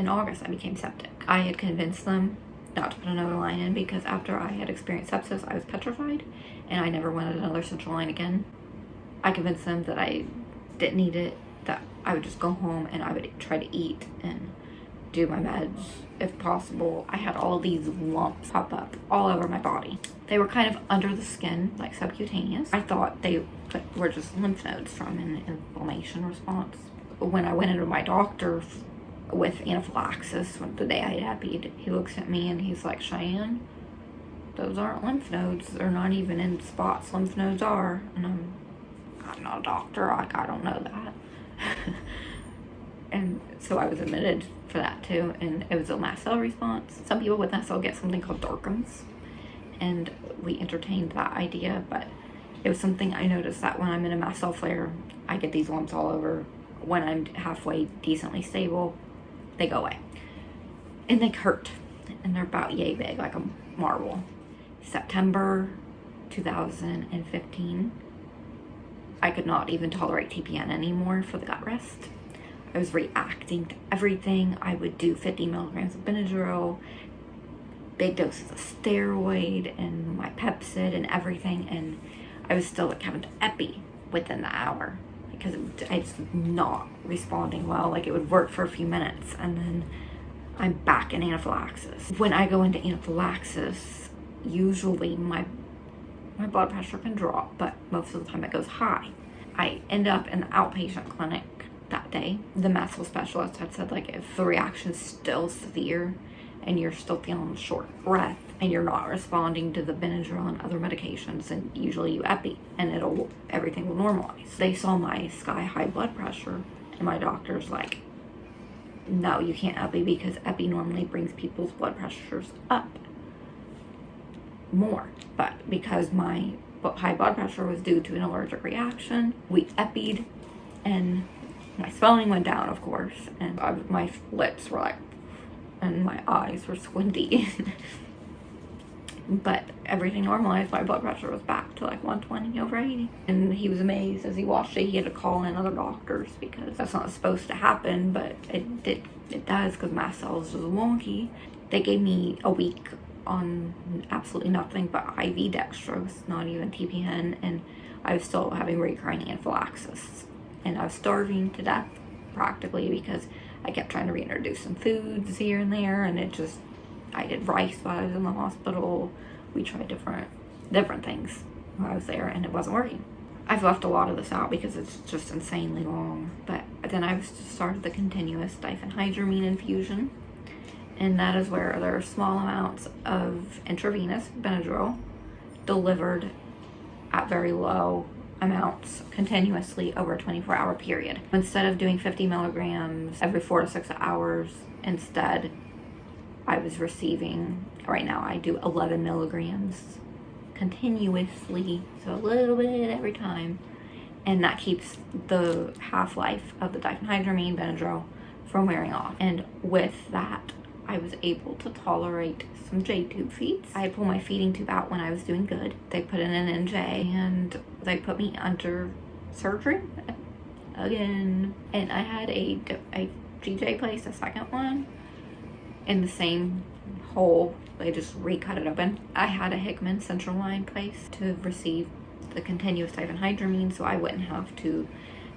in August I became septic. I had convinced them not to put another line in because after I had experienced sepsis, I was petrified and I never wanted another central line again. I convinced them that I didn't need it, that I would just go home and I would try to eat and do my meds if possible. I had all these lumps pop up all over my body. They were kind of under the skin, like subcutaneous. I thought they were just lymph nodes from an inflammation response. When I went into my doctor with anaphylaxis, the day I had epied, he looks at me and he's like, Cheyenne, those aren't lymph nodes. They're not even in spots lymph nodes are. And I'm not a doctor. I don't know that. And so I was admitted for that too. And it was a mast cell response. Some people with mast cell get something called Darkham's. And we entertained that idea, but it was something I noticed that when I'm in a mast cell flare, I get these lumps all over. When I'm halfway decently stable, they go away. And they hurt. And they're about yay big, like a marble. September 2015, I could not even tolerate TPN anymore for the gut rest. I was reacting to everything. I would do 50 milligrams of Benadryl, big doses of steroid, and my Pepsid and everything. And I was still like having to epi within the hour, because I was not responding well. Like it would work for a few minutes and then I'm back in anaphylaxis. When I go into anaphylaxis, usually my blood pressure can drop, but most of the time it goes high. I end up in the outpatient clinic that day. The mast cell specialist had said, like, if the reaction's still severe and you're still feeling short breath and you're not responding to the Benadryl and other medications, then usually you epi and everything will normalize. They saw my sky high blood pressure and my doctor's like, no, you can't epi because epi normally brings people's blood pressures up more. But because my high blood pressure was due to an allergic reaction, we epied and my swelling went down, of course, and my lips were like, and my eyes were squinty. But everything normalized. My blood pressure was back to like 120/80. And he was amazed as he watched it. He had to call in other doctors because that's not supposed to happen, but it does because mast cells is wonky. They gave me a week on absolutely nothing but IV dextrose, not even TPN, and I was still having recurring anaphylaxis. And I was starving to death practically because I kept trying to reintroduce some foods here and there, and I did rice while I was in the hospital. We tried different things while I was there, and it wasn't working. I've left a lot of this out because it's just insanely long, but then I started the continuous diphenhydramine infusion, and that is where there are small amounts of intravenous Benadryl delivered at very low amounts continuously over a 24-hour period. Instead of doing 50 milligrams every 4 to 6 hours, instead I was receiving, right now I do 11 milligrams continuously, so a little bit every time, and that keeps the half-life of the diphenhydramine Benadryl from wearing off. And with that, I was able to tolerate some J-tube feeds. I pulled my feeding tube out when I was doing good. They put in an NJ and they put me under surgery again. And I had a GJ place, a second one, in the same hole. They just recut it open. I had a Hickman central line place to receive the continuous diphenhydramine so I wouldn't have to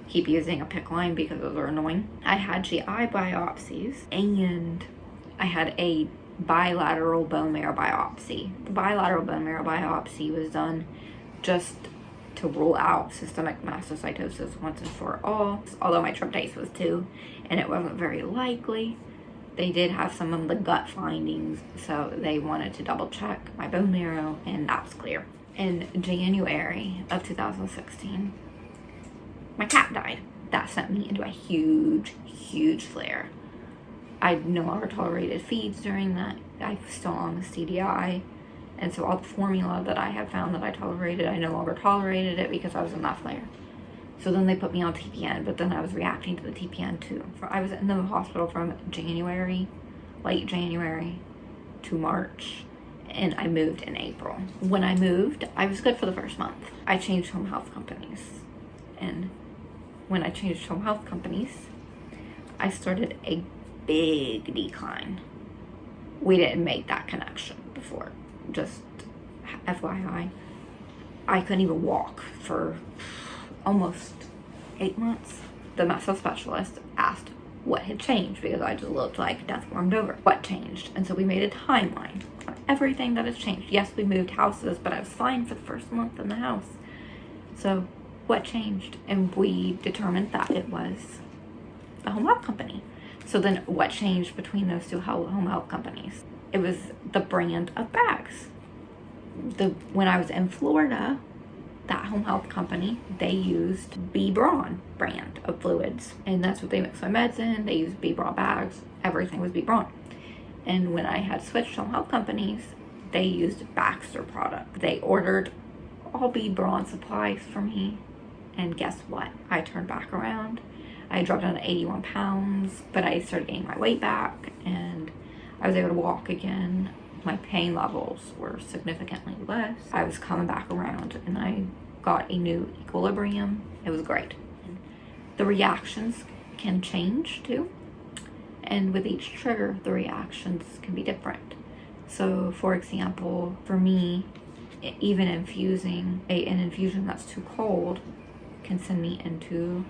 keep using a PICC line because those are annoying. I had GI biopsies and I had a bilateral bone marrow biopsy. The bilateral bone marrow biopsy was done just to rule out systemic mastocytosis once and for all. Although my tryptase was 2 and it wasn't very likely, they did have some of the gut findings, so they wanted to double check my bone marrow, and that's clear. In January of 2016, my cat died. That sent me into a huge flare. I no longer tolerated feeds during that. I was still on the CDI, and so all the formula that I had found that I tolerated, I no longer tolerated it because I was in that flare. So then they put me on TPN, but then I was reacting to the TPN too. I was in the hospital from January, late January to March, and I moved in April. When I moved, I was good for the first month. I changed home health companies, and when I changed home health companies, I started a big decline. We didn't make that connection before. Just FYI. I couldn't even walk for almost 8 months. The mast cell specialist asked what had changed because I just looked like death warmed over. What changed? And so we made a timeline on everything that has changed. Yes, we moved houses, but I was fine for the first month in the house. So what changed? And we determined that it was the home health company. So then what changed between those two home health companies? It was the brand of bags. When I was in Florida, that home health company, they used B. Braun brand of fluids. And that's what they mixed my meds in. They used B. Braun bags. Everything was B. Braun. And when I had switched home health companies, they used Baxter product. They ordered all B. Braun supplies for me. And guess what? I turned back around. I dropped down to 81 pounds, but I started getting my weight back and I was able to walk again. My pain levels were significantly less. I was coming back around and I got a new equilibrium. It was great. The reactions can change too. And with each trigger, the reactions can be different. So for example, for me, even infusing an infusion that's too cold can send me into,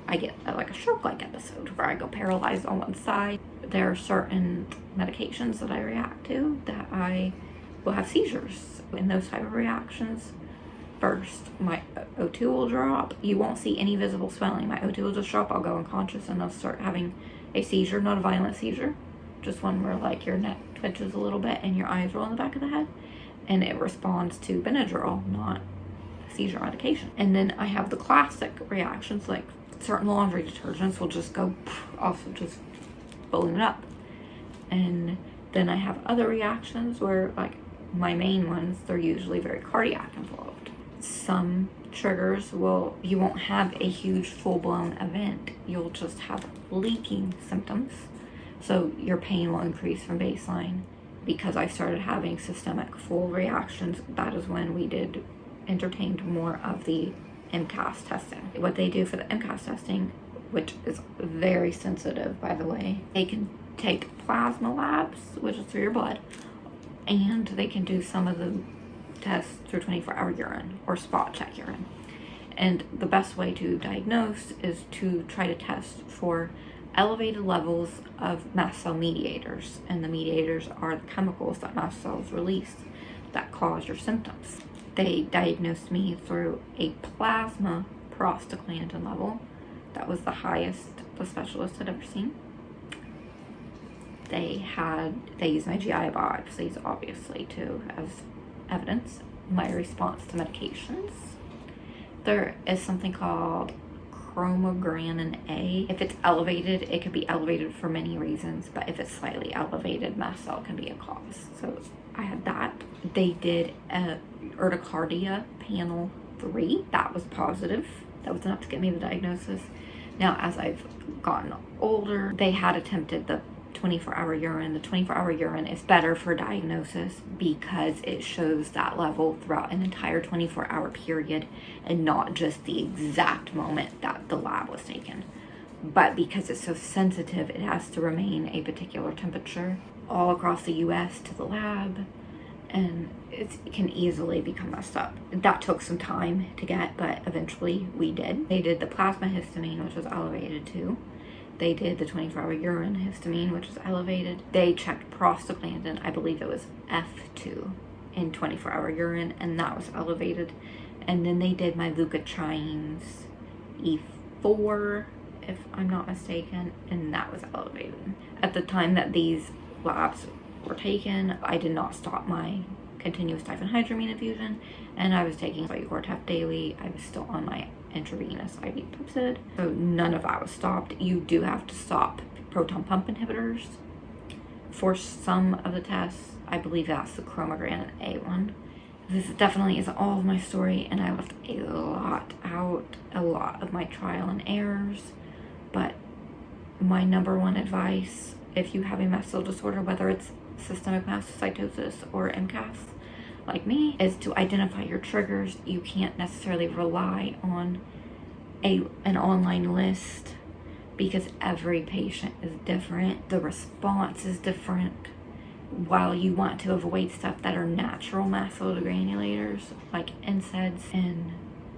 I get like a stroke-like episode where I go paralyzed on one side. There are certain medications that I react to that I will have seizures. In those type of reactions, first my O2 will drop. You won't see any visible swelling. My O2 will just drop. I'll go unconscious and I'll start having a seizure, not a violent seizure, just one where like your neck twitches a little bit and your eyes roll in the back of the head, and it responds to Benadryl, not seizure medication. And then I have the classic reactions, like certain laundry detergents will just go off, just balloon up. And then I have other reactions where, like my main ones, they're usually very cardiac involved. Some triggers you won't have a huge full-blown event. You'll just have leaking symptoms. So your pain will increase from baseline. Because I started having systemic full reactions, that is when we entertained more of the MCAD testing. What they do for the MCAD testing, which is very sensitive, by the way, they can take plasma labs, which is through your blood, and they can do some of the tests through 24-hour urine or spot check urine. And the best way to diagnose is to try to test for elevated levels of mast cell mediators, and the mediators are the chemicals that mast cells release that cause your symptoms. They diagnosed me through a plasma prostaglandin level. That was the highest the specialist had ever seen. They used my GI biopsies, obviously, too, as evidence. My response to medications. There is something called chromogranin A. If it's elevated, it could be elevated for many reasons, but if it's slightly elevated, mast cell can be a cause. So I had that. They did a urticaria panel 3. That was positive. That was enough to get me the diagnosis. Now, as I've gotten older, they had attempted the 24-hour urine. The 24-hour urine is better for diagnosis because it shows that level throughout an entire 24-hour period and not just the exact moment that the lab was taken. But because it's so sensitive, it has to remain a particular temperature all across the US to the lab, and it can easily become messed up. That took some time to get, but eventually we did. They did the plasma histamine, which was elevated too. They did the 24-hour urine histamine, which was elevated. They checked prostaglandin, I believe it was F2 in 24-hour urine, and that was elevated. And then they did my leukotrienes E4, if I'm not mistaken, and that was elevated. At the time that these labs were taken, I did not stop my continuous diphenhydramine infusion, and I was taking Cortef daily. I was still on my intravenous IV Pepsid, so none of that was stopped. You do have to stop proton pump inhibitors for some of the tests. I believe that's the chromogranin A one. This definitely isn't all of my story, and I left a lot out, a lot of my trial and errors, but my number one advice, if you have a mast cell disorder, whether it's systemic mastocytosis or MCAS, like me, is to identify your triggers. You can't necessarily rely on an online list because every patient is different. The response is different. While you want to avoid stuff that are natural mast cell degranulators like NSAIDs and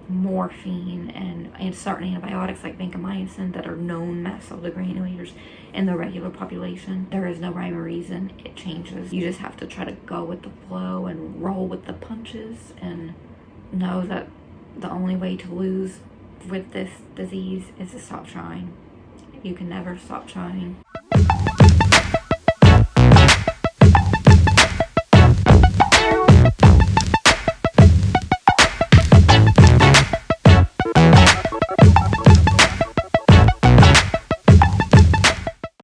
morphine and certain antibiotics like vancomycin that are known mast cell degranulators in the regular population, there is no rhyme or reason. It changes. You just have to try to go with the flow and roll with the punches and know that the only way to lose with this disease is to stop trying. You can never stop trying.